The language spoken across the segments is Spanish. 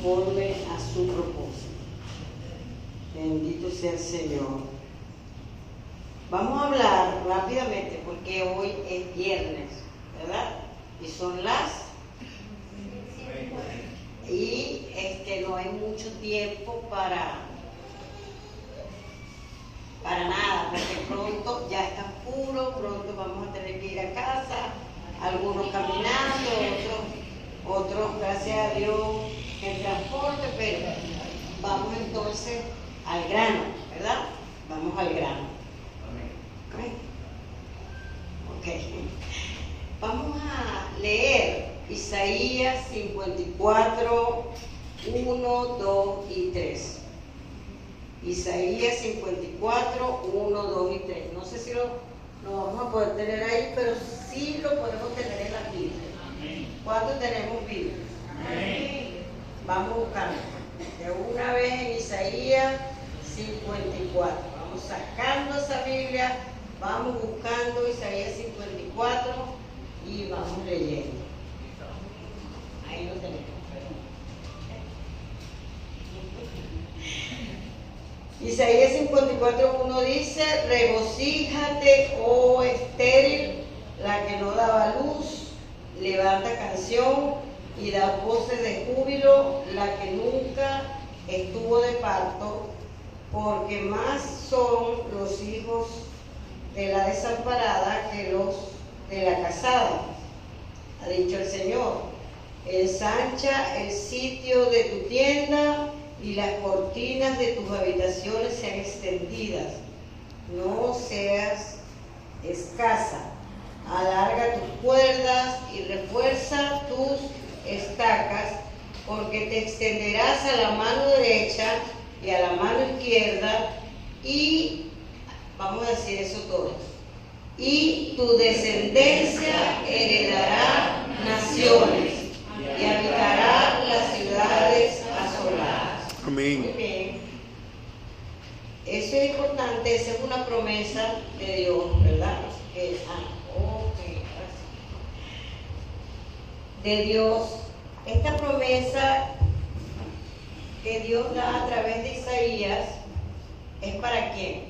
conforme a su propósito. Bendito sea el Señor. Vamos a hablar rápidamente porque hoy es viernes, ¿verdad? Y son las... Y no hay mucho tiempo para nada, porque pronto ya está oscuro, pronto vamos a tener que ir a casa, algunos caminando, otros gracias a Dios en transporte, pero vamos entonces al grano, ¿verdad? Vamos al grano. Ok. Vamos a leer Isaías 54, 1, 2 y 3. Isaías 54, 1, 2 y 3. No sé si lo vamos a poder tener ahí, pero sí lo podemos tener en la Biblia. ¿Cuántos tenemos Biblia? Vamos a buscarlo. De una vez en Isaías 54. Vamos sacando esa Biblia, vamos buscando Isaías 54 y vamos leyendo. Ahí lo tenemos. Isaías 54:1 dice: regocíjate, oh estéril, la que no daba luz, levanta canción y da voces de júbilo, la que nunca estuvo de parto, porque más son los hijos de la desamparada que los de la casada, ha dicho el Señor. Ensancha el sitio de tu tienda y las cortinas de tus habitaciones sean extendidas. No seas escasa. Alarga tus cuerdas y refuerza tus estacas, porque te extenderás a la mano derecha y a la mano izquierda, y vamos a decir eso todos. Y tu descendencia heredará naciones y habitará las ciudades asoladas. Amén. Muy bien. Eso es importante, esa es una promesa de Dios, ¿verdad? De Dios. Esta promesa que Dios da a través de Isaías es para quién.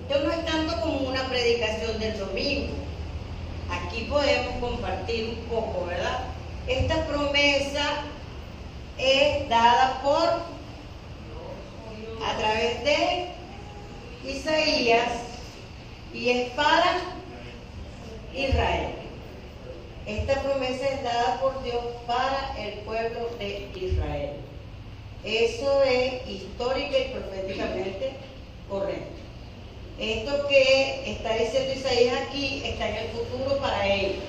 Esto no es tanto como una predicación del domingo. Aquí podemos compartir un poco, ¿verdad? Esta promesa es dada a través de Isaías y es para Israel. Esta promesa es dada por Dios para el pueblo de Israel. Eso es histórica y proféticamente correcto. Esto que está diciendo Isaías aquí está en el futuro para ellos.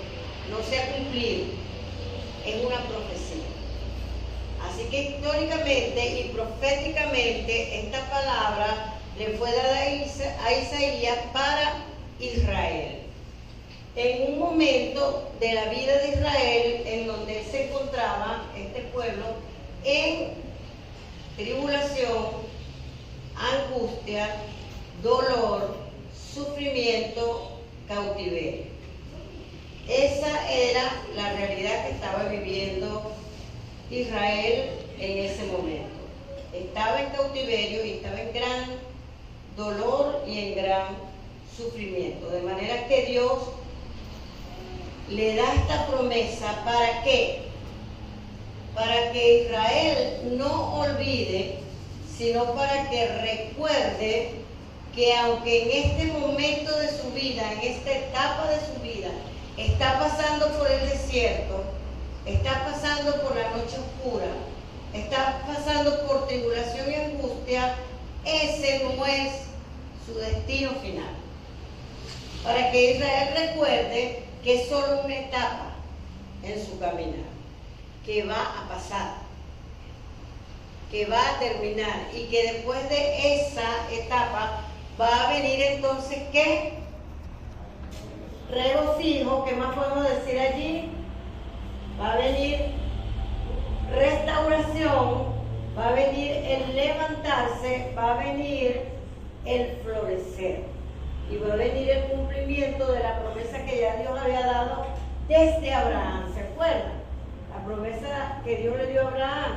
No se ha cumplido. Es una profecía. Así que históricamente y proféticamente esta palabra le fue dada a Isaías para Israel. En un momento de la vida de Israel en donde se encontraba este pueblo en tribulación, angustia, dolor, sufrimiento, cautiverio. Esa era la realidad que estaba viviendo Israel en ese momento. Estaba en cautiverio y estaba en gran dolor y en gran sufrimiento. De manera que Dios le da esta promesa, ¿para qué? Para que Israel no olvide, sino para que recuerde que aunque en este momento de su vida, en esta etapa de su vida, está pasando por el desierto, está pasando por la noche oscura, está pasando por tribulación y angustia, ese no es su destino final. Para que Israel recuerde que es solo una etapa en su caminar, que va a pasar, que va a terminar, y que después de esa etapa va a venir entonces ¿qué? Regocijo. ¿Qué más podemos decir allí? Va a venir restauración, va a venir el levantarse, va a venir el florecer, y va a venir el cumplimiento de la promesa que ya Dios había dado desde Abraham. ¿Se acuerdan? La promesa que Dios le dio a Abraham.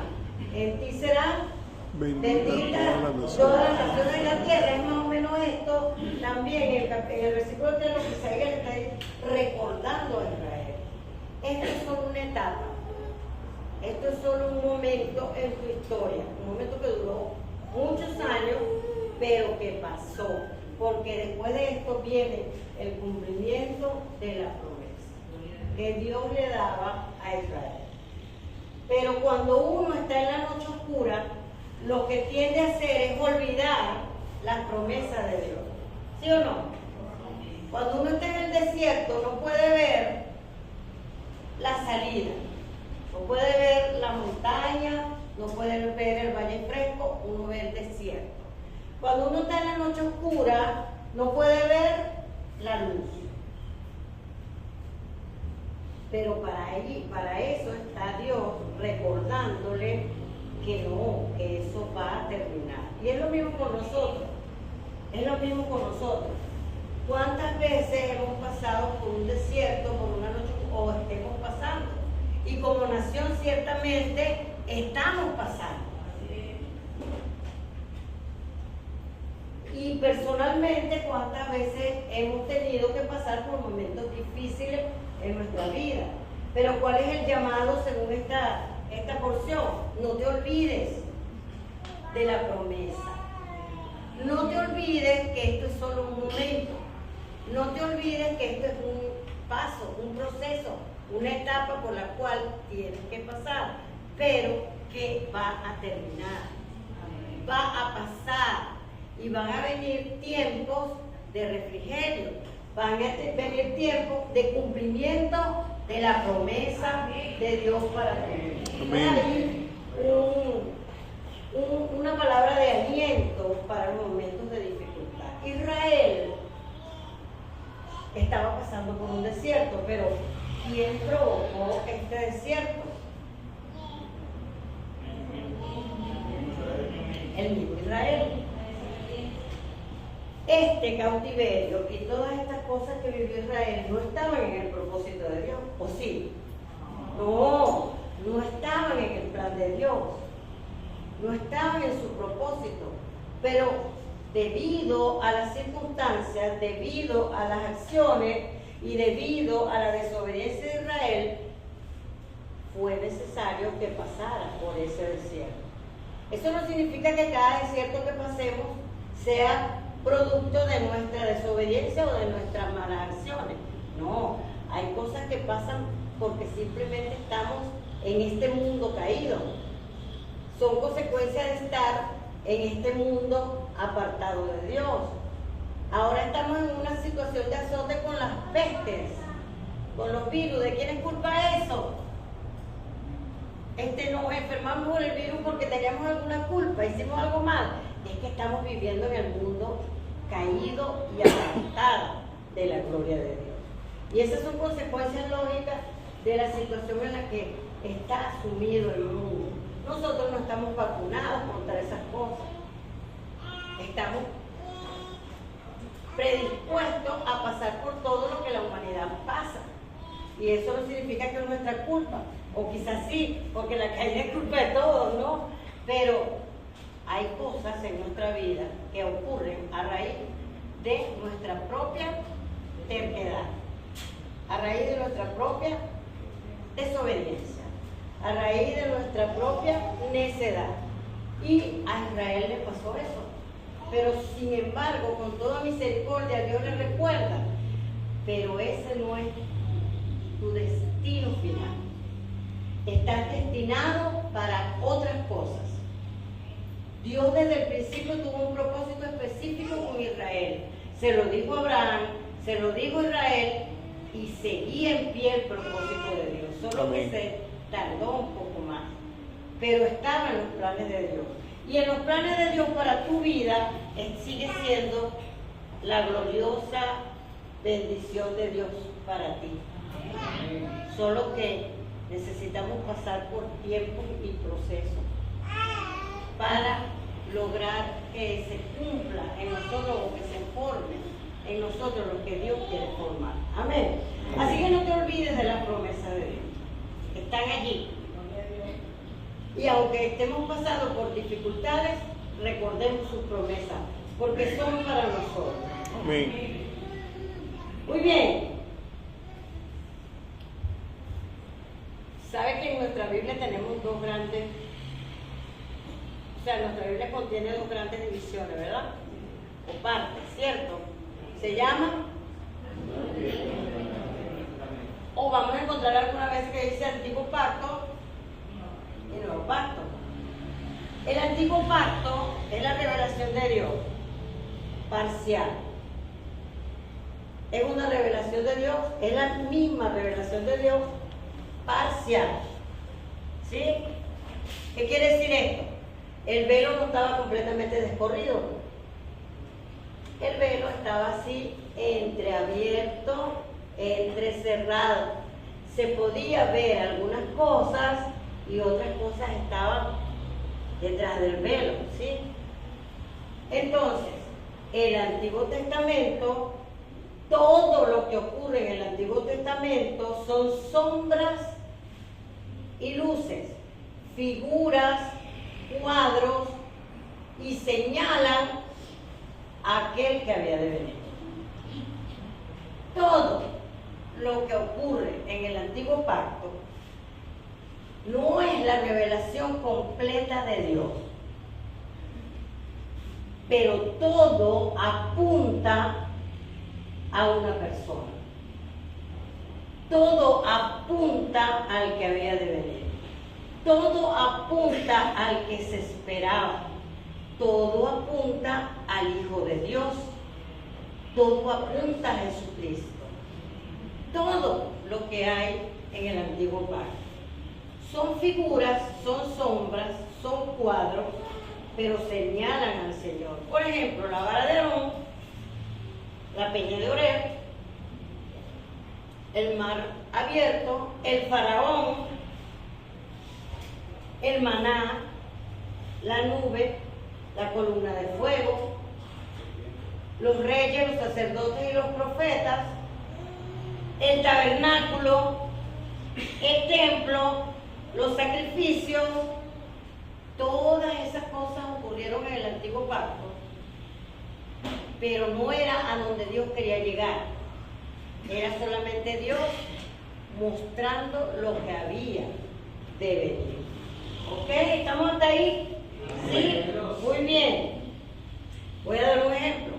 En ti serán benditas todas todas las naciones de la tierra. Es más o menos esto también en el versículo 3 lo que Isaías le está recordando a Israel. Esto es solo una etapa. Esto es solo un momento en tu historia. Un momento que duró muchos años, pero que pasó. Porque después de esto viene el cumplimiento de la promesa que Dios le daba a Israel. Pero cuando uno está en la noche oscura, lo que tiende a hacer es olvidar las promesas de Dios. ¿Sí o no? Cuando uno está en el desierto, no puede ver la salida, no puede ver la montaña, no puede ver el valle fresco, uno ve el desierto. Cuando uno está en la noche oscura, no puede ver la luz. Pero para eso está Dios recordándole que no, que eso va a terminar. Y es lo mismo con nosotros. Es lo mismo con nosotros. ¿Cuántas veces hemos pasado por un desierto, por una noche, o estemos pasando? Y como nación ciertamente estamos pasando. Y personalmente, ¿cuántas veces hemos tenido que pasar por momentos difíciles en nuestra vida? Pero ¿cuál es el llamado según esta porción? No te olvides de la promesa. No te olvides que esto es solo un momento. No te olvides que esto es un paso, un proceso, una etapa por la cual tienes que pasar, pero que va a terminar, va a pasar y van a venir tiempos de refrigerio, van a venir tiempos de cumplimiento de la promesa de Dios para ti. Hay una palabra de aliento para los momentos de dificultad. Israel estaba pasando por un desierto, pero ¿quién provocó este desierto? El mismo Israel. Este cautiverio y todas estas cosas que vivió Israel no estaban en el propósito de Dios, ¿o sí? No estaban en el plan de Dios, no estaban en su propósito, pero debido a las circunstancias, debido a las acciones y debido a la desobediencia de Israel, fue necesario que pasara por ese desierto. Eso no significa que cada desierto que pasemos sea producto de nuestra desobediencia o de nuestras malas acciones. No, hay cosas que pasan porque simplemente estamos en este mundo caído. Son consecuencias de estar en este mundo apartado de Dios. Ahora estamos en una situación de azote con las pestes, con los virus. ¿De quién es culpa eso? Nos enfermamos por el virus porque teníamos alguna culpa, hicimos algo mal. Es que estamos viviendo en el mundo caído y apartado de la gloria de Dios. Y esas son consecuencias lógicas de la situación en la que está sumido el mundo. Nosotros no estamos vacunados contra esas cosas. Estamos predispuestos a pasar por todo lo que la humanidad pasa. Y eso no significa que es nuestra culpa. O quizás sí, porque la caída es culpa de todos, ¿no? Pero hay cosas en nuestra vida que ocurren a raíz de nuestra propia terquedad, a raíz de nuestra propia desobediencia, a raíz de nuestra propia necedad. Y a Israel le pasó eso. Pero sin embargo, con toda misericordia, Dios le recuerda, pero ese no es tu destino final. Estás destinado para otras cosas. Dios desde el principio tuvo un propósito específico con Israel. Se lo dijo a Abraham, se lo dijo a Israel y seguía en pie el propósito de Dios. Solo que se tardó un poco más. Pero estaba en los planes de Dios. Y en los planes de Dios para tu vida sigue siendo la gloriosa bendición de Dios para ti. Solo que necesitamos pasar por tiempos y procesos para lograr que se cumpla en nosotros o que se forme en nosotros lo que Dios quiere formar. Amén. Así que no te olvides de la promesa de Dios. Están allí. Y aunque estemos pasando por dificultades, recordemos sus promesas, porque son para nosotros. Amén. Muy bien. ¿Sabe que en nuestra Biblia tenemos dos grandes, o sea, nuestra Biblia contiene dos grandes divisiones, ¿verdad? O partes, ¿cierto? Se llama, o vamos a encontrar alguna vez que dice Antiguo Pacto y Nuevo Pacto. El Antiguo Pacto es la revelación de Dios, parcial. Es una revelación de Dios, es la misma revelación de Dios, parcial. ¿Sí? ¿Qué quiere decir esto? El velo no estaba completamente descorrido. El velo estaba así, entreabierto, entrecerrado. Se podía ver algunas cosas y otras cosas estaban detrás del velo, ¿sí? Entonces, el Antiguo Testamento, todo lo que ocurre en el Antiguo Testamento son sombras y luces, figuras, cuadros, y señalan a aquel que había de venir. Todo lo que ocurre en el Antiguo Pacto no es la revelación completa de Dios, pero todo apunta a una persona. Todo apunta al que había de venir. Todo apunta al que se esperaba. Todo apunta al Hijo de Dios. Todo apunta a Jesucristo. Todo lo que hay en el Antiguo Pacto son figuras, son sombras, son cuadros, pero señalan al Señor. Por ejemplo, la vara de Aarón, la peña de Oreb, el mar abierto, el faraón, el maná, la nube, la columna de fuego, los reyes, los sacerdotes y los profetas, el tabernáculo, el templo, los sacrificios. Todas esas cosas ocurrieron en el Antiguo Pacto, pero no era a donde Dios quería llegar. Era solamente Dios mostrando lo que había de venir. ¿Ok? ¿Estamos hasta ahí? Sí, muy bien. Voy a dar un ejemplo.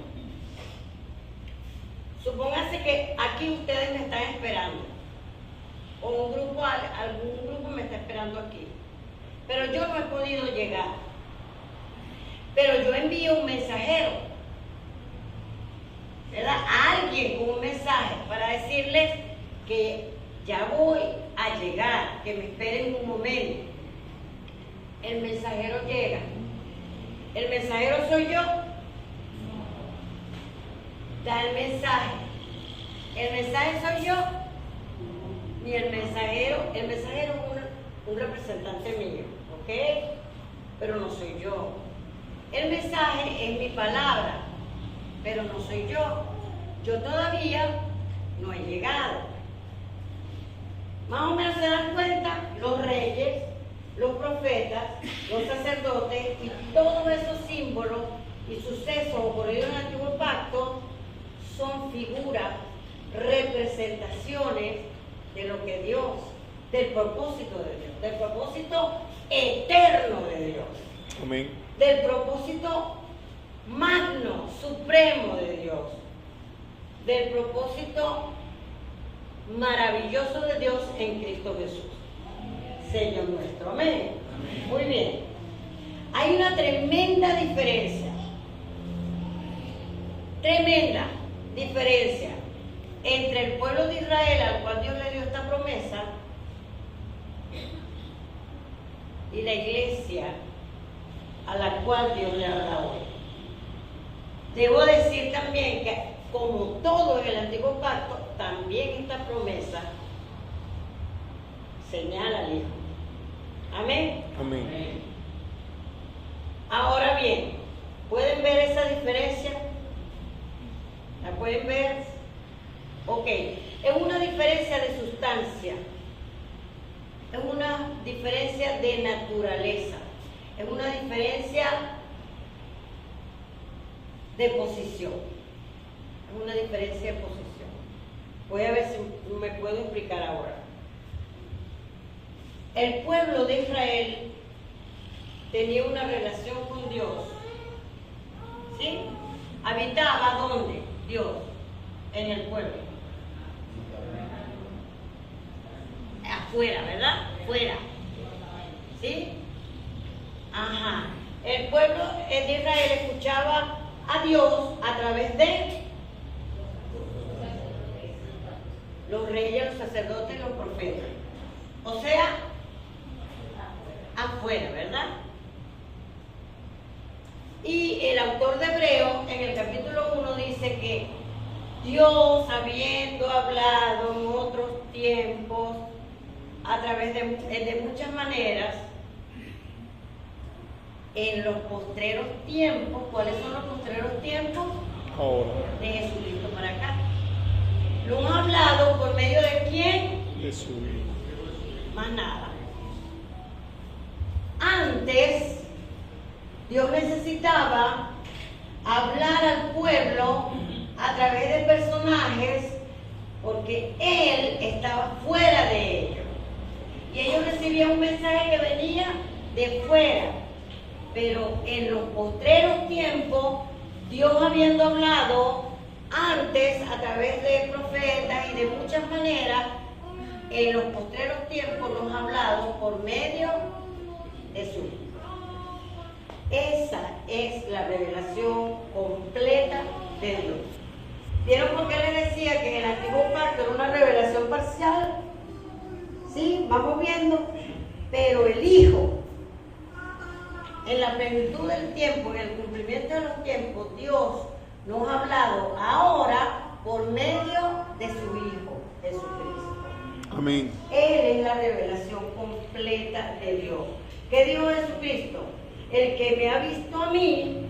Supóngase que aquí ustedes me están esperando, o algún grupo me está esperando aquí, pero yo no he podido llegar. Pero yo envío un mensajero, ¿verdad? A alguien con un mensaje para decirles que ya voy a llegar, que me esperen un momento. El mensajero llega. ¿El mensajero soy yo? Da el mensaje. ¿El mensaje soy yo? Ni el mensajero es un representante mío, ¿ok? Pero no soy yo. El mensaje es mi palabra, pero no soy yo. Yo todavía no he llegado. Más o menos se dan cuenta, los reyes, los profetas, los sacerdotes y todos esos símbolos y sucesos ocurridos en el Antiguo Pacto son figuras, representaciones de lo que Dios, del propósito de Dios, del propósito eterno de Dios. Amén. Del propósito magno, supremo de Dios, del propósito maravilloso de Dios en Cristo Jesús, Señor nuestro. Amén. Muy bien. Hay una tremenda diferencia entre el pueblo de Israel, al cual Dios le dio esta promesa, y la iglesia a la cual Dios le habla hoy. Debo decir también que, como todo en el Antiguo Pacto, también esta promesa señala al Hijo. Amén. Amén. Ahora bien, ¿pueden ver esa diferencia? ¿La pueden ver? Ok, es una diferencia de sustancia, es una diferencia diferencia de naturaleza, es una diferencia de posición, es una diferencia de posición. Voy a ver si me puedo explicar ahora. El pueblo de Israel tenía una relación con Dios, ¿sí? Habitaba ¿dónde? Dios, en el pueblo. Afuera, ¿verdad? Fuera. ¿Sí? Ajá. El pueblo de Israel escuchaba a Dios a través de los reyes, los sacerdotes y los profetas. O sea, afuera, ¿verdad? Y el autor de Hebreo, en el capítulo 1, dice que Dios, habiendo hablado en otros tiempos, a través de muchas maneras, en los postreros tiempos. ¿Cuáles son los postreros tiempos? Ahora. De Jesucristo para acá. Lo hemos hablado por medio de quién? De su Hijo. Más nada. Antes, Dios necesitaba hablar al pueblo a través de personajes porque Él estaba fuera de ellos. Y ellos recibían un mensaje que venía de fuera. Pero en los postreros tiempos, Dios habiendo hablado antes a través de profetas y de muchas maneras, en los postreros tiempos nos ha hablado por medio de su Hijo. Esa es la revelación completa de Dios. ¿Vieron por qué les decía que en el antiguo pacto era una revelación parcial? Sí, vamos viendo. Pero el Hijo, en la plenitud del tiempo, en el cumplimiento de los tiempos, Dios nos ha hablado ahora por medio de su Hijo, Jesucristo. Amén. Él es la revelación completa de Dios. ¿Qué dijo Jesucristo? El que me ha visto a mí,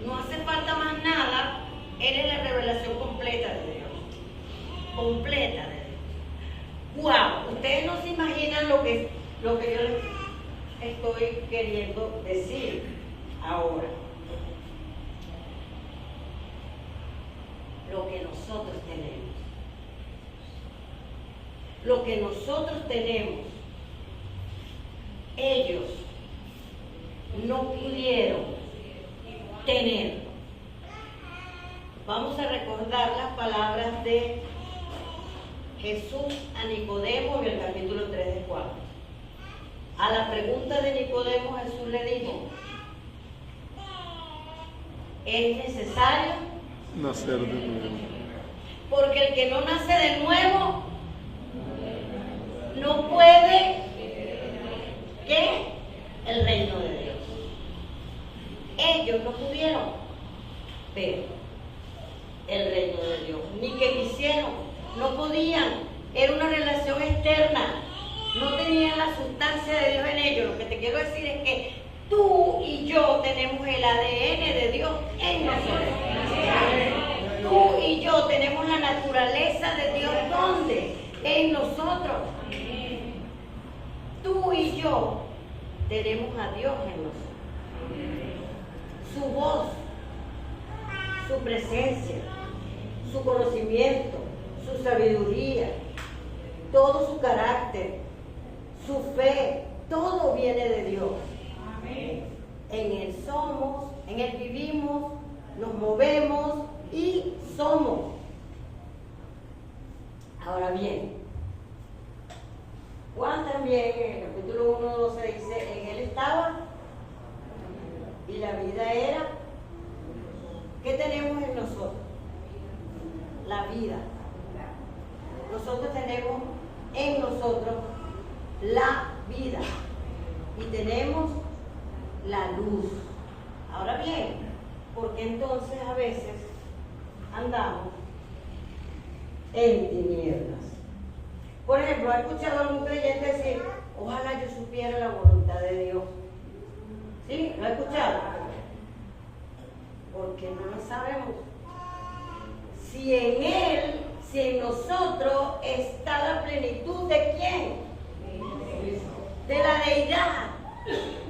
no hace falta más nada, Él es la revelación completa de Dios. Completa de Dios. ¡Wow! Ustedes no se imaginan lo que yo les estoy queriendo decir ahora. Lo que nosotros tenemos. Lo que nosotros tenemos. Ellos no pudieron tener. Vamos a recordar las palabras de Jesús a Nicodemo en el capítulo 3 de Juan. A la pregunta de Nicodemo, Jesús le dijo: es necesario Nacer de nuevo. porque el que no nace de nuevo no puede ¿qué? El reino de Dios. Ellos no pudieron ver el reino de Dios, ni que quisieron, no podían. Era una relación externa, no tenían la sustancia de Dios en ellos. Lo que te quiero decir es que tú y yo tenemos el ADN de Dios en nosotros. Tú y yo tenemos la naturaleza de Dios, ¿dónde? En nosotros. Tú y yo tenemos a Dios en nosotros. Su voz, su presencia, su conocimiento, su sabiduría, todo su carácter, su fe, todo viene de Dios. En Él somos, en Él vivimos, nos movemos y somos. Ahora bien, Juan también en el capítulo 1:12 dice: en Él estaba y la vida era. ¿Qué tenemos en nosotros? La vida. Nosotros tenemos en nosotros la vida y tenemos la luz. Ahora bien, ¿por qué entonces a veces andamos en tinieblas? Por ejemplo, ¿ha escuchado a algún creyente decir: ojalá yo supiera la voluntad de Dios? ¿Sí? ¿Lo ha escuchado? Porque no lo sabemos. Si en Él si en nosotros está la plenitud de quién? De la deidad.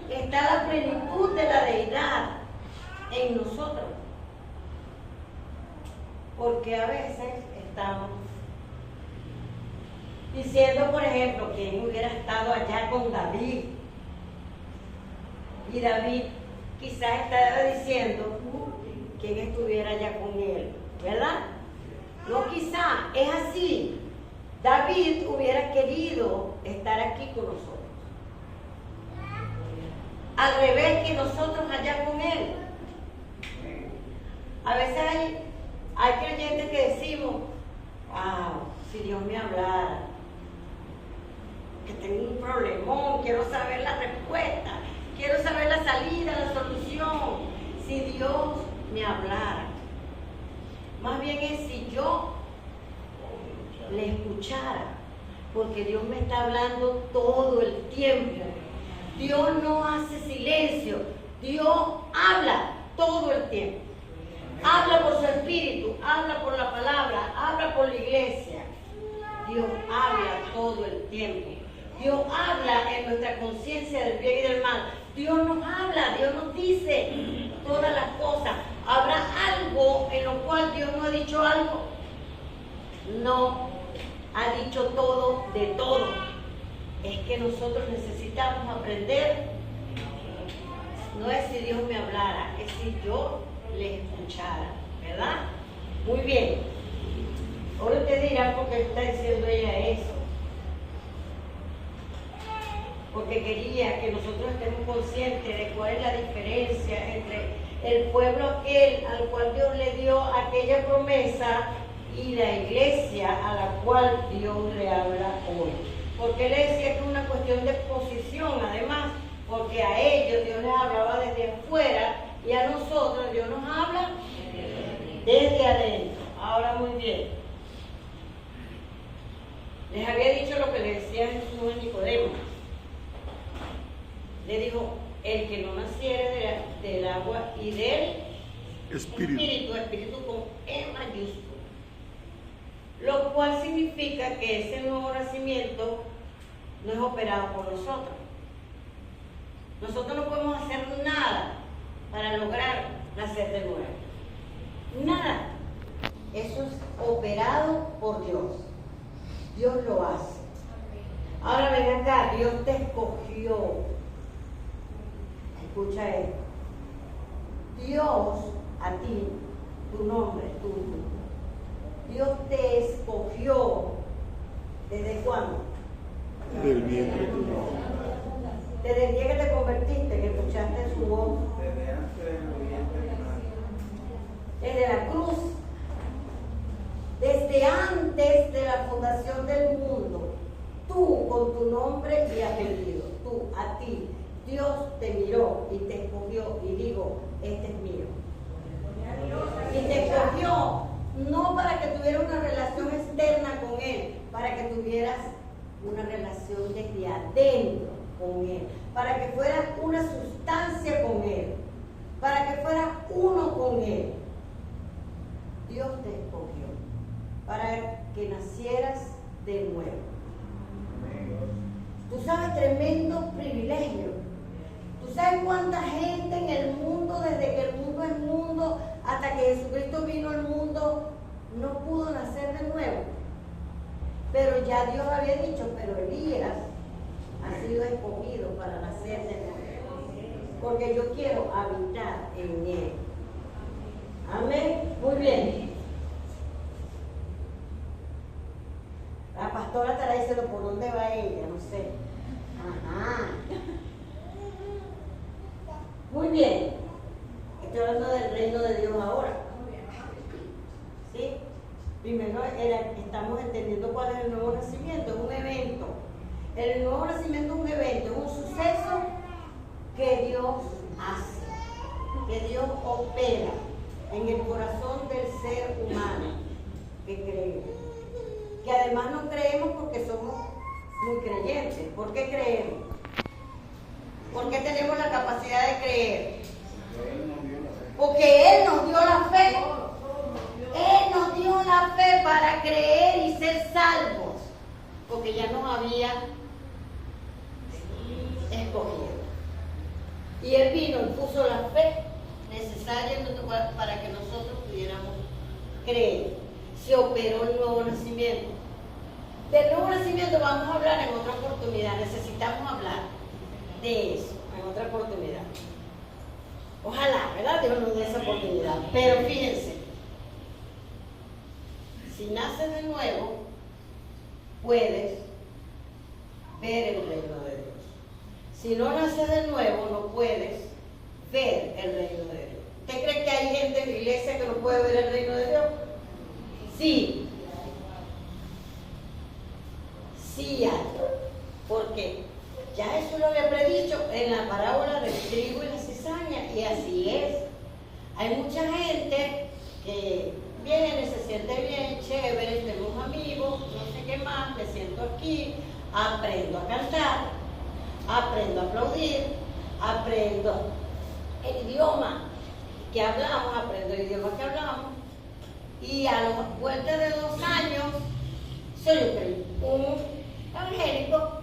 Está la plenitud de la deidad en nosotros. Porque a veces estamos diciendo, por ejemplo, quién hubiera estado allá con David. Y David quizás estaba diciendo quién estuviera allá con él, ¿verdad? No quizá, es así. David hubiera querido estar aquí con nosotros. Al revés que nosotros allá con él. A veces hay creyentes que decimos, wow, si Dios me hablara, que tengo un problemón, quiero saber la respuesta, quiero saber la salida, la solución. Si Dios me hablara. Más bien es si yo le escuchara, porque Dios me está hablando todo el tiempo. Dios no hace silencio, Dios habla todo el tiempo. Habla por su espíritu, habla por la palabra, habla por la iglesia. Dios habla todo el tiempo. Dios habla en nuestra conciencia del bien y del mal. Dios nos habla, Dios nos dice todas las cosas. ¿Habrá algo en lo cual Dios no ha dicho algo? No, ha dicho todo de todo. Es que nosotros necesitamos aprender. No es si Dios me hablara, es si yo le escuchara, ¿verdad? Muy bien. Ahora usted dirá por qué está diciendo ella eso. Porque quería que nosotros estemos conscientes de cuál es la diferencia entre el pueblo aquel al cual Dios le dio aquella promesa y la iglesia a la cual Dios le habla hoy. Porque él decía que es una cuestión de posición, además, porque a ellos Dios les hablaba desde afuera y a nosotros Dios nos habla desde adentro. Ahora muy bien. Les había dicho lo que le decía Jesús a Nicodemo. Le dijo, el que no naciere del agua y del espíritu con E mayúsculo. Lo cual significa que ese nuevo nacimiento no es operado por nosotros. Nosotros no podemos hacer nada para lograr nacer de nuevo. Nada. Eso es operado por Dios. Dios lo hace. Ahora ven acá, Dios te escogió. Escucha esto. Dios a ti, tu nombre es tuyo. Dios te escogió. ¿Desde cuándo? Del vientre de tu madre. Desde el día que te convertiste, que escuchaste su voz. Desde antes del vientre de tu madre. Desde la cruz. Desde antes de la fundación del mundo. Tú con tu nombre y apellido. Tú, a ti. Dios te miró y te escogió y digo, este es mío. Y te escogió no para que tuvieras una relación externa con Él, para que tuvieras una relación desde adentro con Él, para que fueras una sustancia con Él, para que fueras uno con Él. Dios te escogió para que nacieras de nuevo. Tú sabes, tremendo privilegio. ¿Tú sabes cuánta gente en el mundo, desde que el mundo es mundo, hasta que Jesucristo vino al mundo, no pudo nacer de nuevo? Pero ya Dios había dicho, pero Elías ha sido escogido para nacer de nuevo. Porque yo quiero habitar en él. Amén. Muy bien. La pastora estará diciendo por dónde va ella, no sé. Ajá. Muy bien. Estoy hablando del reino de Dios ahora. ¿Sí? Primero estamos entendiendo cuál es el nuevo nacimiento, es un evento. El nuevo nacimiento es un evento, es un suceso que Dios hace, que Dios opera en el corazón del ser humano que cree. Que además no creemos porque somos muy creyentes. ¿Por qué creemos? ¿Por qué tenemos la capacidad de creer? Porque Él nos dio la fe. Él nos dio la la fe para creer y ser salvos, porque ya nos había escogido. Y Él vino y puso la fe necesaria para que nosotros pudiéramos creer. Se operó el nuevo nacimiento. Del nuevo nacimiento vamos a hablar en otra oportunidad. Necesitamos hablar de eso en otra oportunidad. Ojalá, ¿verdad? Dios nos dé esa oportunidad. Pero fíjense, si naces de nuevo, puedes ver el reino de Dios. Si no naces de nuevo, no puedes ver el reino de Dios. ¿Usted cree que hay gente en la iglesia que no puede ver el reino de Dios? Sí. Sí hay. ¿Por qué? Ya Jesús lo había predicho en la parábola del trigo y la cizaña, y así es. Hay mucha gente que viene, se siente bien, chévere, tenemos amigos, no sé qué más, me siento aquí, aprendo a cantar, aprendo a aplaudir, aprendo el idioma que hablamos, aprendo el idioma que hablamos, y a la vuelta de 2 años soy un evangélico.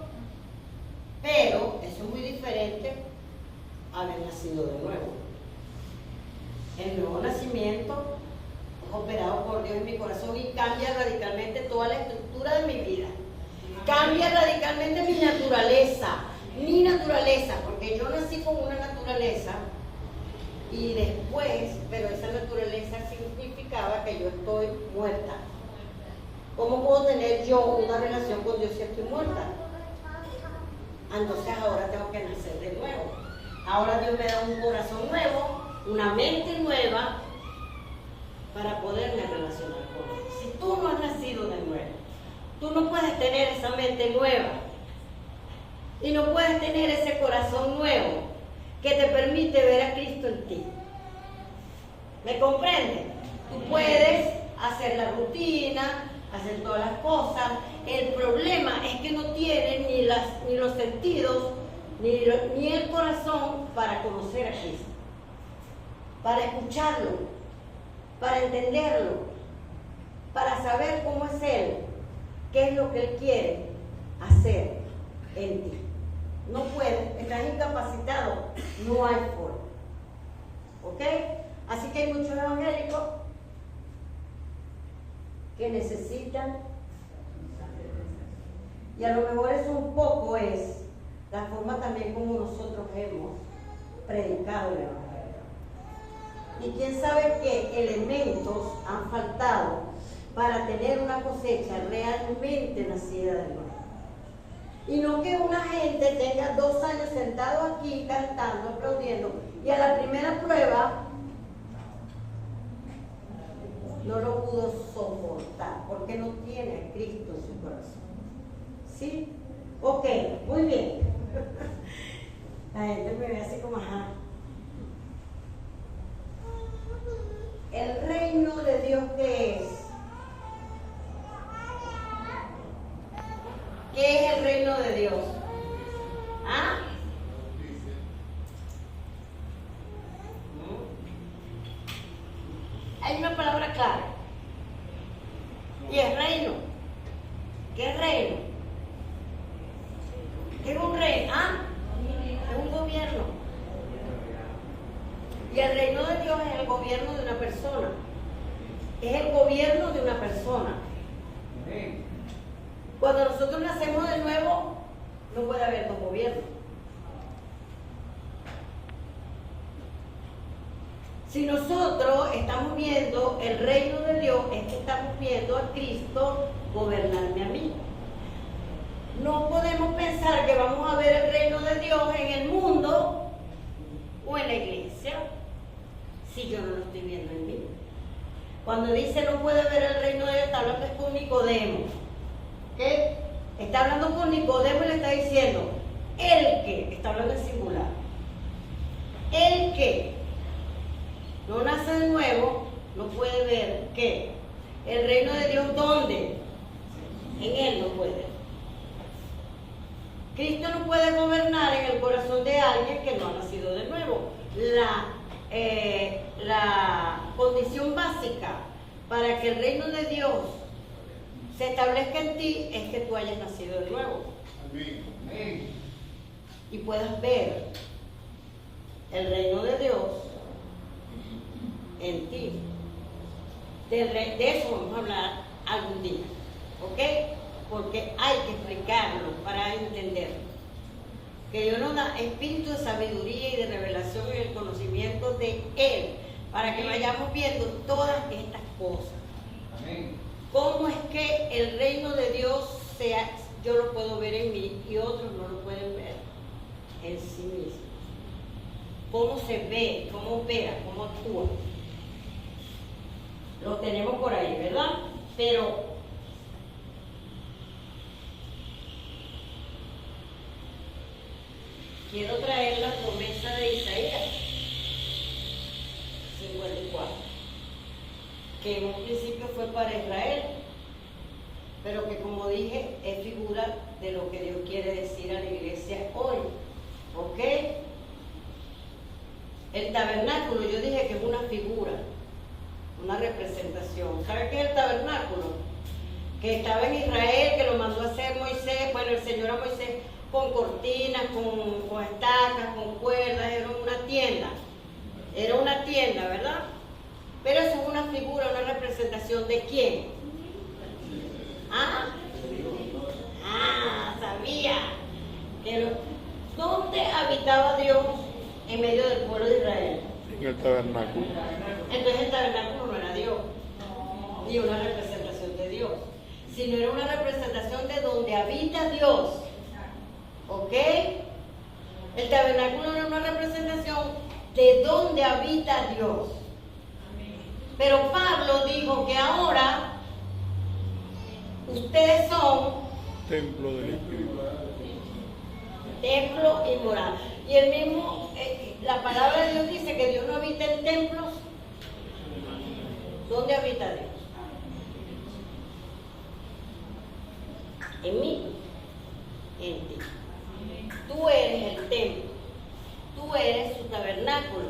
Pero eso es muy diferente a haber nacido de nuevo. El nuevo nacimiento es operado por Dios en mi corazón y cambia radicalmente toda la estructura de mi vida. Cambia radicalmente mi naturaleza, porque yo nací con una naturaleza y después, pero esa naturaleza significaba que yo estoy muerta. ¿Cómo puedo tener yo una relación con Dios si estoy muerta? Entonces ahora tengo que nacer de nuevo. Ahora Dios me da un corazón nuevo, una mente nueva, para poderme relacionar con Él. Si tú no has nacido de nuevo, tú no puedes tener esa mente nueva y no puedes tener ese corazón nuevo que te permite ver a Cristo en ti. ¿Me comprende? Tú puedes hacer la rutina, hacer todas las cosas. El problema es que no tienen ni los sentidos ni el corazón para conocer a Cristo, para escucharlo, para entenderlo, para saber cómo es Él, qué es lo que Él quiere hacer en ti. No puedes, estás incapacitado, no hay forma. ¿Ok? Así que hay muchos evangélicos que necesitan, y a lo mejor eso un poco es la forma también como nosotros hemos predicado el evangelio. Y quién sabe qué elementos han faltado para tener una cosecha realmente nacida de nuevo. Y no que una gente tenga 2 años sentado aquí cantando, aplaudiendo, y a la primera prueba no lo pudo soportar, porque no tiene a Cristo en su corazón. ¿Sí? Ok, muy bien. La gente me ve así como, ajá. El reino de Dios, ¿qué es? ¿Qué es el reino de Dios? ¿Ah? Hay una palabra clara. Y es reino. ¿Qué es reino? ¿Qué es un reino? ¿Ah? Es un gobierno. Y el reino de Dios es el gobierno de una persona. Es el gobierno de una persona. Cuando nosotros nacemos de nuevo, no puede haber 2 gobiernos. Si nosotros estamos viendo el reino de Dios, es que estamos viendo a Cristo gobernarme a mí. No podemos pensar que vamos a ver el reino de Dios en el mundo o en la iglesia si yo no lo estoy viendo en mí. Cuando dice no puede ver el reino de Dios, está hablando con Nicodemo. ¿Qué? Está hablando con Nicodemo y le está diciendo el que, está hablando en singular, el que no nace de nuevo no puede ver ¿qué? El reino de Dios. ¿Dónde? En Él no puede. Cristo no puede gobernar en el corazón de alguien que no ha nacido de nuevo. La condición básica para que el reino de Dios se establezca en ti es que tú hayas nacido de nuevo. Y puedas ver el reino de Dios en ti. De eso vamos a hablar algún día, ¿ok? Porque hay que explicarlo para entenderlo. Que Dios nos da espíritu de sabiduría y de revelación en el conocimiento de Él, para que vayamos viendo todas estas cosas. Amén. ¿Cómo es que el reino de Dios yo lo puedo ver en mí y otros no lo pueden ver en sí mismos? ¿Cómo se ve? ¿Cómo opera? ¿Cómo actúa? Lo tenemos por ahí, ¿verdad? Pero quiero traer la promesa de Isaías 54, que en un principio fue para Israel, pero que, como dije, es figura de lo que Dios quiere decir a la iglesia hoy. ¿Ok? El tabernáculo, yo dije que es una figura, una representación. ¿Sabe qué es el tabernáculo? Que estaba en Israel, que lo mandó a hacer Moisés, bueno, el Señor a Moisés, con cortinas, con estacas, con cuerdas, era una tienda, ¿verdad? Pero eso es una figura, una representación ¿de quién? Sabía que ¿dónde habitaba Dios en medio del pueblo de Israel? En el tabernáculo. Entonces el tabernáculo no era Dios, ni una representación de Dios, sino era una representación de donde habita Dios. ¿Ok? El tabernáculo era una representación de donde habita Dios. Pero Pablo dijo que ahora ustedes son Templo del Espíritu. Templo y morada. Y el mismo, la palabra de Dios dice que Dios no habita en templos. ¿Dónde habita Dios? En mí, en ti. Tú eres el templo, tú eres su tabernáculo,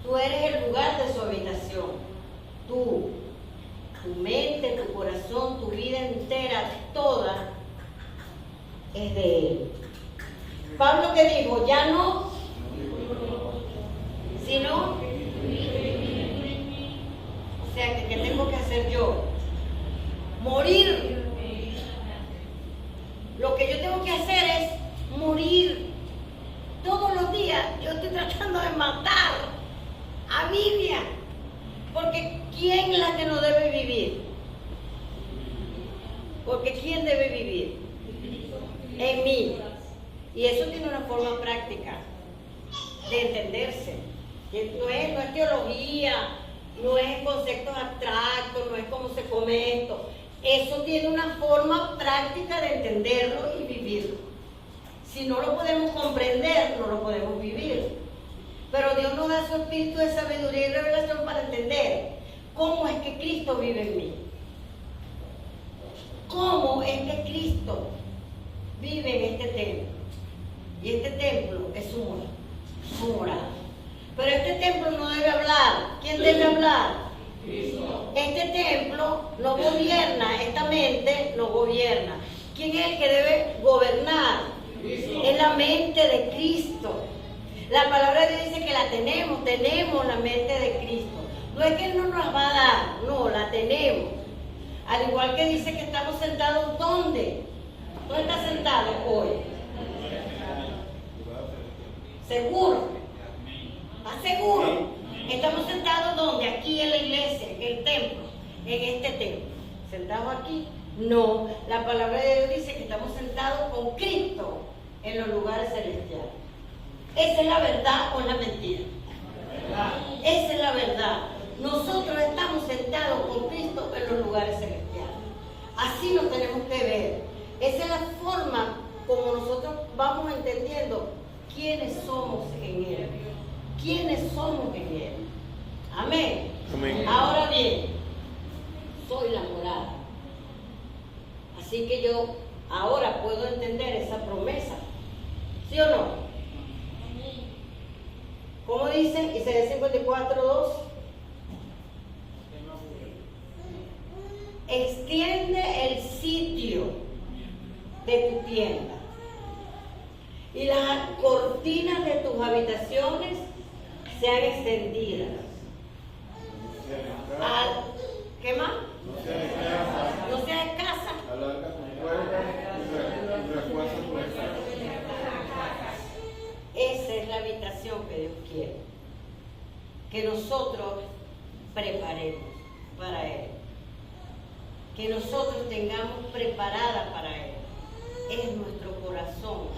tú eres el lugar de su habitación. Tú, tu mente, tu corazón, tu vida entera, toda es de Él. Pablo, que dijo, ya no, sino, o sea, ¿qué tengo que hacer yo? Morir. Lo que yo tengo que hacer es morir. Todos los días yo estoy tratando de matar a Vivian, porque ¿quién es la que no debe vivir? Porque ¿quién debe vivir? En mí. Y eso tiene una forma práctica de entenderse. No es teología, no es conceptos abstractos, no es cómo se come esto. Eso tiene una forma práctica de entenderlo y vivirlo. Si no lo podemos comprender, no lo podemos vivir. Pero Dios nos da su espíritu de sabiduría y revelación para entender cómo es que Cristo vive en mí. Cómo es que Cristo vive en este templo. Y este templo es su morada. Pero este templo no debe hablar. ¿Quién debe hablar? Cristo. Este templo no gobierna, esta mente no gobierna. ¿Quién es el que debe gobernar? Cristo. Es la mente de Cristo. La palabra de Dios dice que la tenemos la mente de Cristo. No es que Él no nos va a dar, no, la tenemos. Al igual que dice que estamos sentados, ¿dónde? ¿Dónde está sentado hoy? ¿Seguro? ¿Estás seguro? Estamos sentados ¿dónde? Aquí en la iglesia, en el templo, en este templo. ¿Sentados aquí? No, la palabra de Dios dice que estamos sentados con Cristo en los lugares celestiales. ¿Esa es la verdad o la mentira? Esa es la verdad. Nosotros estamos sentados con Cristo en los lugares celestiales. Así nos tenemos que ver. Esa es la forma como nosotros vamos entendiendo quiénes somos en Él. ¿Quiénes somos en Él? Amén. Amén. Ahora bien, soy la morada. Así que yo ahora puedo entender esa promesa. ¿Sí o no? ¿Cómo dice Isaías 54:2? extiende el sitio de tu tienda y las cortinas de tus habitaciones sean extendidas. ¿Qué más? No sea escasa. Alarga tu puerta y refuerza tu estado. Esa es la habitación que Dios quiere, que nosotros preparemos para Él, que nosotros tengamos preparada para Él. Es nuestro corazón,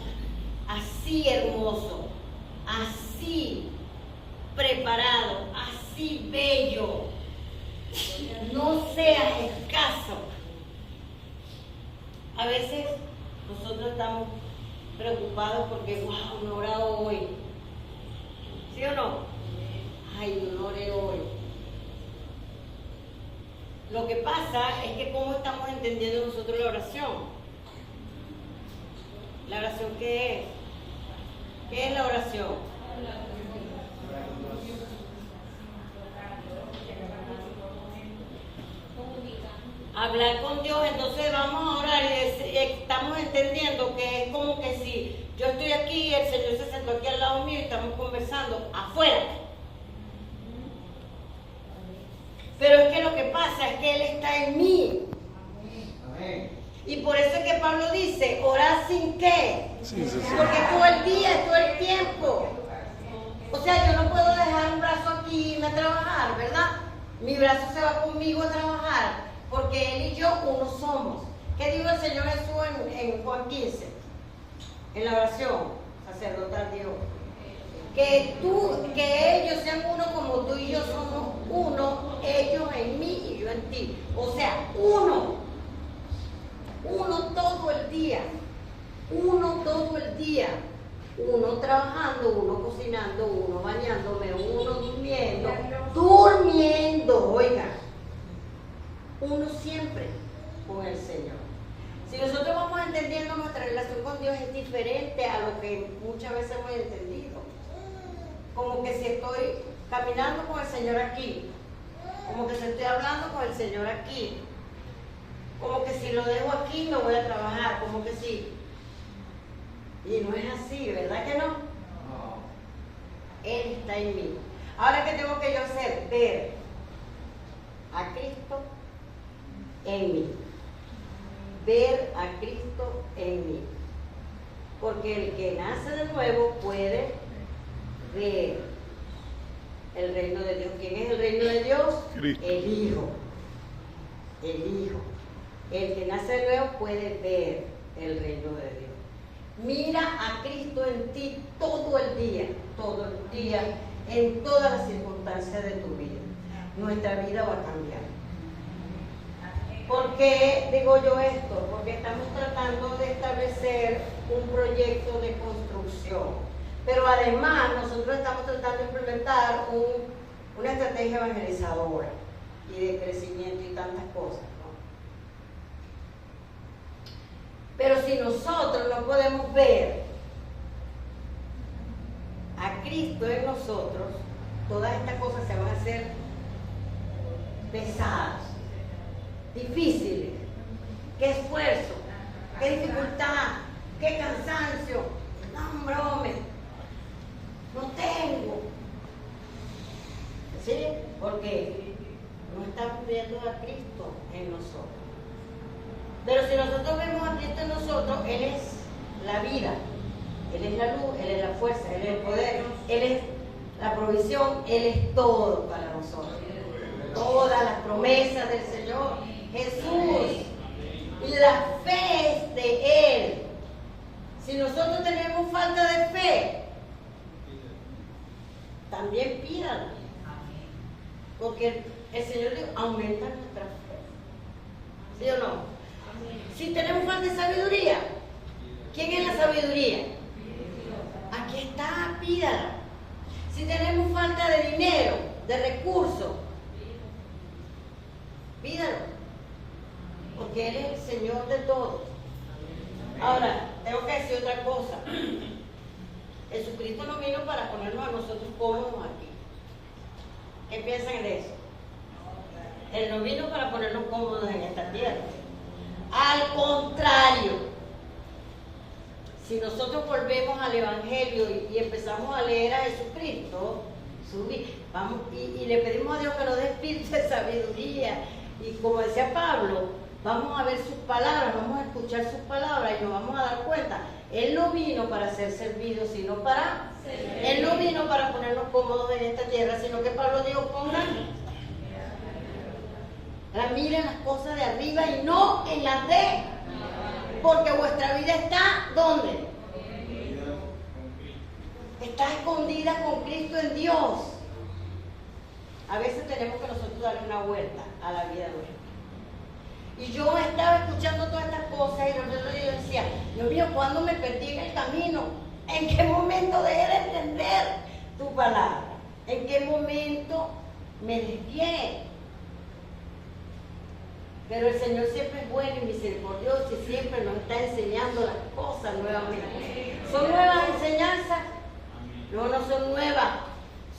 así hermoso, así preparado, así bello. No seas escaso. A veces nosotros estamos preocupados porque, wow, no he orado hoy. ¿Sí o no? Ay, no oré hoy. Lo que pasa es que cómo estamos entendiendo nosotros la oración. ¿La oración qué es? ¿Qué es la oración? Hablar con Dios, entonces vamos a orar y estamos entendiendo que es como que si yo estoy aquí y el Señor se sentó aquí al lado mío y estamos conversando afuera. Pero es que lo que pasa es que Él está en mí. Y por eso es que Pablo dice, orar sin qué. Sí. Porque todo el día, todo el tiempo. O sea, yo no puedo dejar un brazo aquí y irme a trabajar, ¿verdad? Mi brazo se va conmigo a trabajar. Porque Él y yo uno somos. ¿Qué dijo el Señor Jesús en Juan 15? En la oración sacerdotal Dios. Que ellos sean uno como tú y yo somos uno, ellos en mí y yo en ti. O sea, uno todo el día. Uno todo el día. Uno trabajando, uno cocinando, uno bañándome, uno durmiendo, oiga. Uno siempre con el Señor. Si nosotros vamos entendiendo nuestra relación con Dios es diferente a lo que muchas veces hemos entendido. Como que si estoy caminando con el Señor aquí, como que si estoy hablando con el Señor aquí, como que si lo dejo aquí me voy a trabajar, como que si. Y no es así, ¿verdad que no? Él está en mí. Ahora, ¿qué tengo que yo hacer? Ver a Cristo en mí. Ver a Cristo en mí. Porque el que nace de nuevo puede ver el reino de Dios. ¿Quién es el reino de Dios? Cristo. El Hijo. El Hijo. El que nace de nuevo puede ver el reino de Dios. Mira a Cristo en ti todo el día, en todas las circunstancias de tu vida. Nuestra vida va a cambiar. ¿Por qué digo yo esto? Porque estamos tratando de establecer un proyecto de construcción. Pero además nosotros estamos tratando de implementar una estrategia evangelizadora y de crecimiento y tantas cosas, ¿no? Pero si nosotros no podemos ver a Cristo en nosotros, todas estas cosas se van a hacer pesadas, difíciles. Qué esfuerzo, qué dificultad, qué cansancio. No, hombre, no tengo. ¿Sí? Porque no estamos viendo a Cristo en nosotros. Pero si nosotros vemos a Cristo en nosotros, Él es la vida, Él es la luz, Él es la fuerza, Él es el poder, Él es la provisión, Él es todo para nosotros. Todas las promesas del Señor Jesús. Y la fe es de Él. Si nosotros tenemos falta de fe, también pídala. Porque el Señor dijo, aumenta nuestra fe. ¿Sí o no? Si tenemos falta de sabiduría, ¿quién es la sabiduría? Aquí está, pídala. Si tenemos falta de dinero, de recursos, pídalo. Porque Él es el Señor de todo. Ahora, tengo que decir otra cosa. Jesucristo no vino para ponernos a nosotros cómodos aquí. ¿Qué piensan de eso? Él no vino para ponernos cómodos en esta tierra. Al contrario, si nosotros volvemos al Evangelio y empezamos a leer a Jesucristo, vamos, y le pedimos a Dios que nos dé espíritu de sabiduría, y como decía Pablo, vamos a ver sus palabras, vamos a escuchar sus palabras y nos vamos a dar cuenta. Él no vino para ser servido, sino para servir. Él no vino para ponernos cómodos en esta tierra, sino que Pablo dijo, pongan la mira en las cosas de arriba y no en las de, porque vuestra vida está, ¿dónde? Está escondida con Cristo en Dios. A veces tenemos que nosotros darle una vuelta a la vida nuestra. Y yo estaba escuchando todas estas cosas y yo decía, Dios mío, ¿cuándo me perdí en el camino? ¿En qué momento dejé de entender tu palabra? ¿En qué momento me desvié? Pero el Señor siempre es bueno y misericordioso y siempre nos está enseñando las cosas nuevamente. ¿Son nuevas enseñanzas? No, no son nuevas.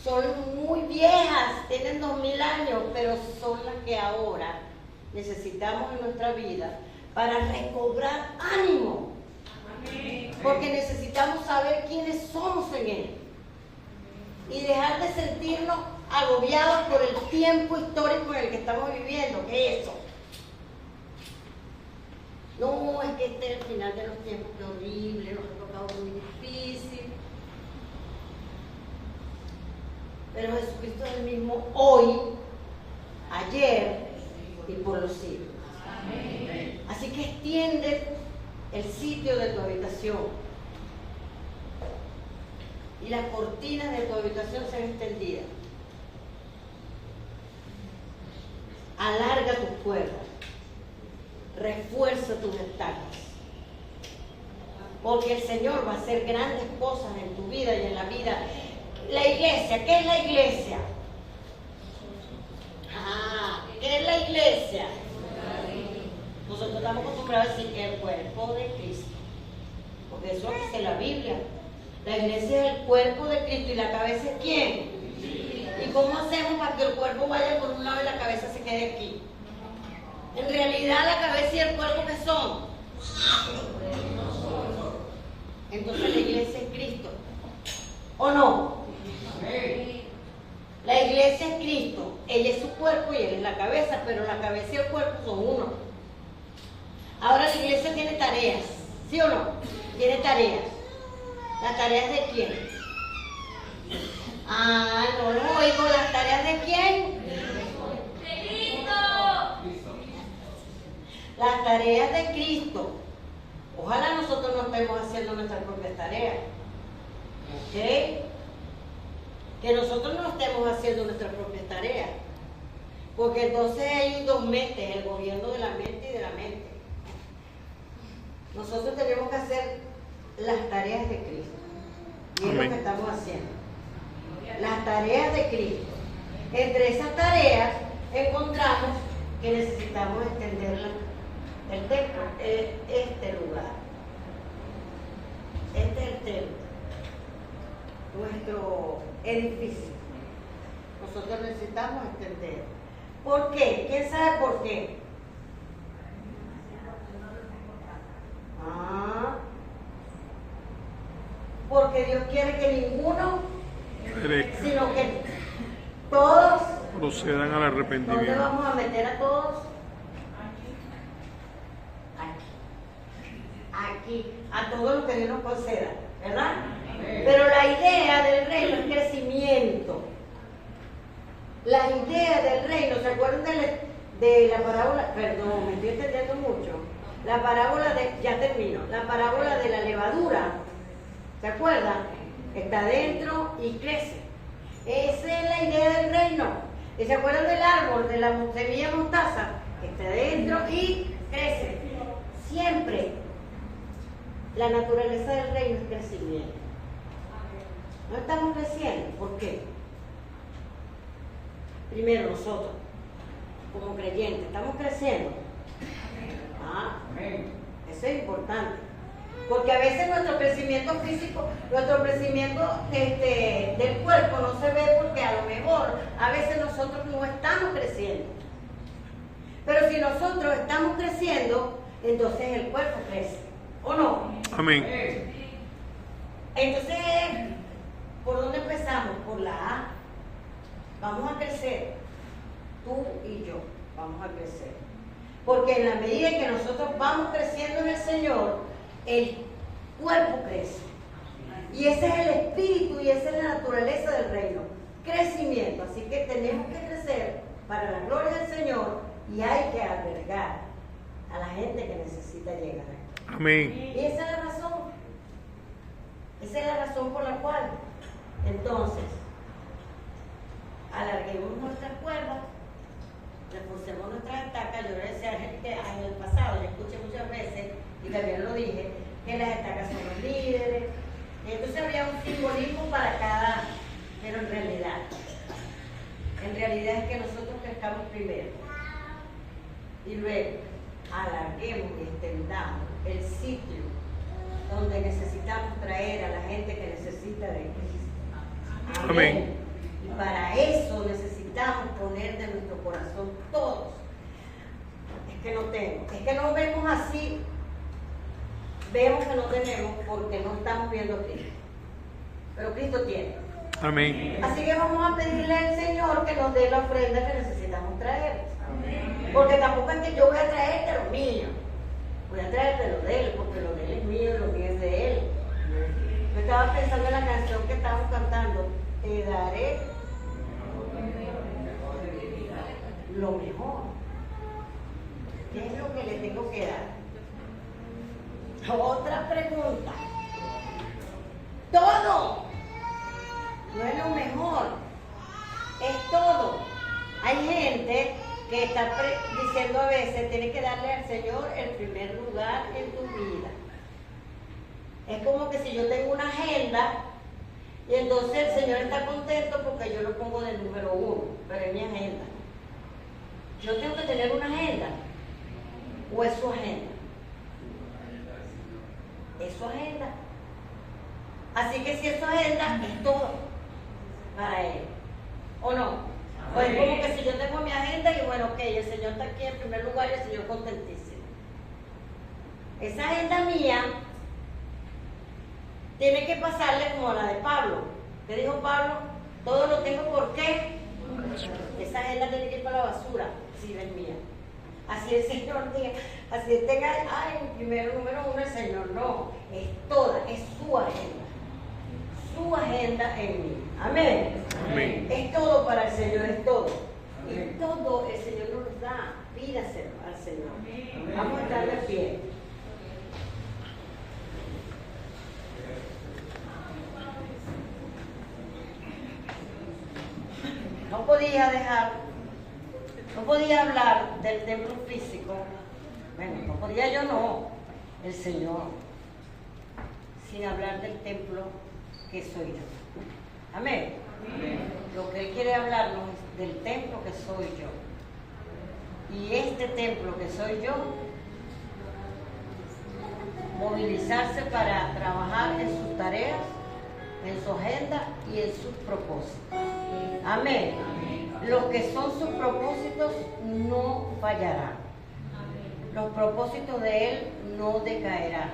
Son muy viejas, tienen 2000 años, pero son las que ahora necesitamos en nuestra vida para recobrar ánimo. Porque necesitamos saber quiénes somos en Él. Y dejar de sentirnos agobiados por el tiempo histórico en el que estamos viviendo. ¿Qué es eso? No, es que este es el final de los tiempos, qué horrible, nos ha tocado muy difícil. Pero Jesucristo es el mismo hoy, ayer y por los siglos. Amén. Así que extiende el sitio de tu habitación. Y las cortinas de tu habitación sean extendidas. Alarga tus cuerdas. Refuerza tus estacas. Porque el Señor va a hacer grandes cosas en tu vida y en la vida. La iglesia, ¿qué es la iglesia? ¿Qué es la iglesia? Nosotros estamos acostumbrados a decir que es el cuerpo de Cristo. Porque eso dice la Biblia. La iglesia es el cuerpo de Cristo y la cabeza es ¿quién? ¿Y cómo hacemos para que el cuerpo vaya por un lado y la cabeza se quede aquí? En realidad la cabeza y el cuerpo, ¿qué son? Entonces la iglesia es Cristo. ¿O no? La iglesia es Cristo. Ella es su cuerpo y él es la cabeza, pero la cabeza y el cuerpo son uno. Ahora la iglesia tiene tareas, ¿sí o no? Tiene tareas. ¿Las tareas de quién? No lo oigo. ¿Las tareas de quién? De Cristo. Las tareas de Cristo. Ojalá nosotros no estemos haciendo nuestras propias tareas. ¿Ok? Que nosotros no estemos haciendo nuestras propias tareas. Porque entonces hay dos mentes, el gobierno de la mente y de la mente. Nosotros tenemos que hacer las tareas de Cristo. Y es lo que estamos haciendo. Las tareas de Cristo. Entre esas tareas encontramos que necesitamos extender el templo, este lugar. Este es el templo, nuestro edificio. Nosotros necesitamos extender. ¿Por qué? ¿Quién sabe por qué? Porque Dios quiere que ninguno, sino que todos procedan al arrepentimiento. ¿Dónde vamos a meter a todos? Aquí, a todos los que Dios nos conceda, ¿verdad? Pero la idea del reino es crecimiento. La idea del reino, ¿se acuerdan de la parábola? Perdón, me estoy entendiendo mucho. La parábola ya termino, la parábola de la levadura, ¿se acuerdan? Está dentro y crece. Esa es la idea del reino. ¿Y se acuerdan del árbol, de la semilla mostaza? Está dentro y crece. Siempre la naturaleza del reino es crecimiento. No estamos creciendo. ¿Por qué? Primero nosotros, como creyentes, estamos creciendo. Eso es importante. Porque a veces nuestro crecimiento físico, nuestro crecimiento del cuerpo no se ve porque a lo mejor a veces nosotros no estamos creciendo. Pero si nosotros estamos creciendo, entonces el cuerpo crece, ¿o no? Amén. Entonces, ¿por dónde empezamos? Por la A. Vamos a crecer. Tú y yo vamos a crecer. Porque en la medida en que nosotros vamos creciendo en el Señor, el cuerpo crece. Y ese es el espíritu y esa es la naturaleza del reino. Crecimiento. Así que tenemos que crecer para la gloria del Señor y hay que albergar a la gente que necesita llegar. Amén. Y esa es la razón. Esa es la razón por la cual. Entonces, alarguemos nuestras cuerdas, reforcemos nuestras estacas. Yo le decía a gente en el pasado, yo escuché muchas veces, y también lo dije, que las estacas son los líderes. Y entonces había un simbolismo para cada, pero en realidad es que nosotros crezcamos primero. Y luego alarguemos y extendamos el sitio donde necesitamos traer a la gente que necesita de Cristo. Amén. Y para eso necesitamos poner de nuestro corazón todos. Es que no vemos así, vemos que no tenemos porque no estamos viendo a Cristo. Pero Cristo tiene. Amén. Así que vamos a pedirle al Señor que nos dé la ofrenda que necesitamos traer. Porque tampoco es que yo voy a traerte lo mío. Voy a traerte lo de Él, porque lo de Él es mío y lo mío es de Él. Yo estaba pensando en la canción que estábamos cantando. Te daré lo mejor. ¿Qué es lo que le tengo que dar? Otra pregunta. Todo. No es lo mejor. Es todo. Hay gente que está diciendo a veces, tienes que darle al Señor el primer lugar en tu vida. Es como que si yo tengo una agenda y entonces el Señor está contento porque yo lo pongo de número 1, pero es mi agenda. Yo tengo que tener una agenda, o es su agenda. Es su agenda. Así que si es su agenda, es todo para Él. ¿O no? O es como que si yo tengo mi agenda y bueno, ok, el Señor está aquí en primer lugar y el Señor contentísimo. Esa agenda mía tiene que pasarle como la de Pablo. ¿Qué dijo Pablo? Todo lo tengo ¿por qué? Esa agenda tiene que ir para la basura, si es mía. Así el Señor diga, así tenga, primero número 1 el Señor, no, es toda, es su agenda. Su agenda en mí. Amén. Amén. Es todo para el Señor, es todo. Y todo el Señor nos da. Pídaselo al Señor. Vamos a estar de pie. No podía hablar del templo físico. Bueno, no podía yo, no. El Señor. Sin hablar del templo que soy yo. Amén. Lo que Él quiere hablarnos es del templo que soy yo. Y este templo que soy yo, movilizarse para trabajar en sus tareas, en su agenda y en sus propósitos. Amén. Los que son sus propósitos no fallarán. Los propósitos de Él no decaerán.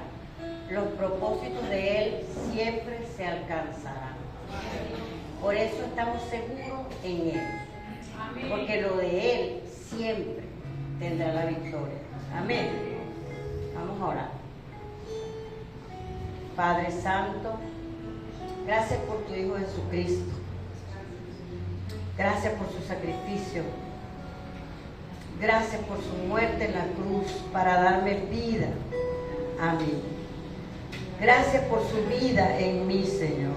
Los propósitos de Él siempre se alcanzarán. Por eso estamos seguros en Él. Porque lo de Él siempre tendrá la victoria. Amén. Vamos a orar. Padre Santo, gracias por tu Hijo Jesucristo. Gracias por su sacrificio. Gracias por su muerte en la cruz para darme vida a mí. Gracias por su vida en mí, Señor.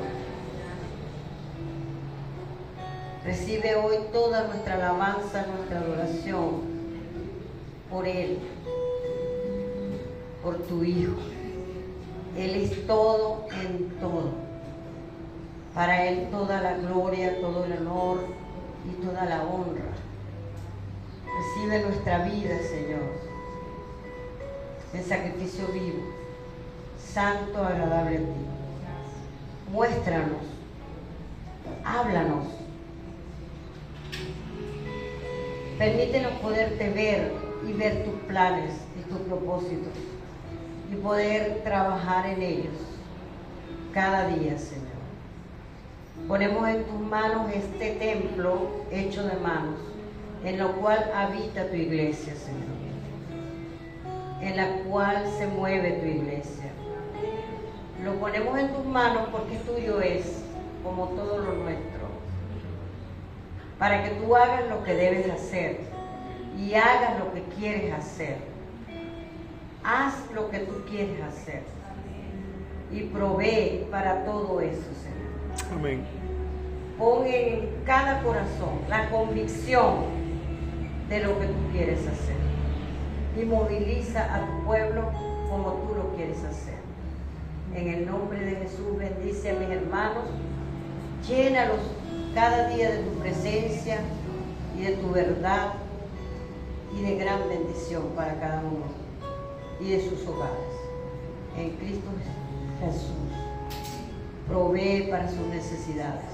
Recibe hoy toda nuestra alabanza, nuestra adoración por Él, por tu Hijo. Él es todo en todo. Para Él toda la gloria, todo el honor y toda la honra. Recibe nuestra vida, Señor, en sacrificio vivo, santo, agradable a ti. Muéstranos, háblanos. Permítenos poderte ver y ver tus planes y tus propósitos y poder trabajar en ellos cada día, Señor. Ponemos en tus manos este templo hecho de manos, en lo cual habita tu iglesia, Señor, en la cual se mueve tu iglesia. Lo ponemos en tus manos porque tuyo es, como todo lo nuestro, para que tú hagas lo que debes hacer y hagas lo que quieres hacer. Haz lo que tú quieres hacer y provee para todo eso, Señor. Amén. Pon en cada corazón la convicción de lo que tú quieres hacer y moviliza a tu pueblo como tú lo quieres hacer. En el nombre de Jesús, bendice a mis hermanos, llénalos cada día de tu presencia y de tu verdad y de gran bendición para cada uno y de sus hogares. En Cristo Jesús, provee para sus necesidades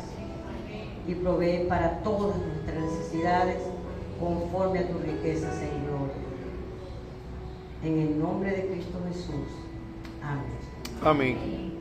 y provee para todas nuestras necesidades conforme a tus riquezas en gloria. En el nombre de Cristo Jesús. Amén. Amén.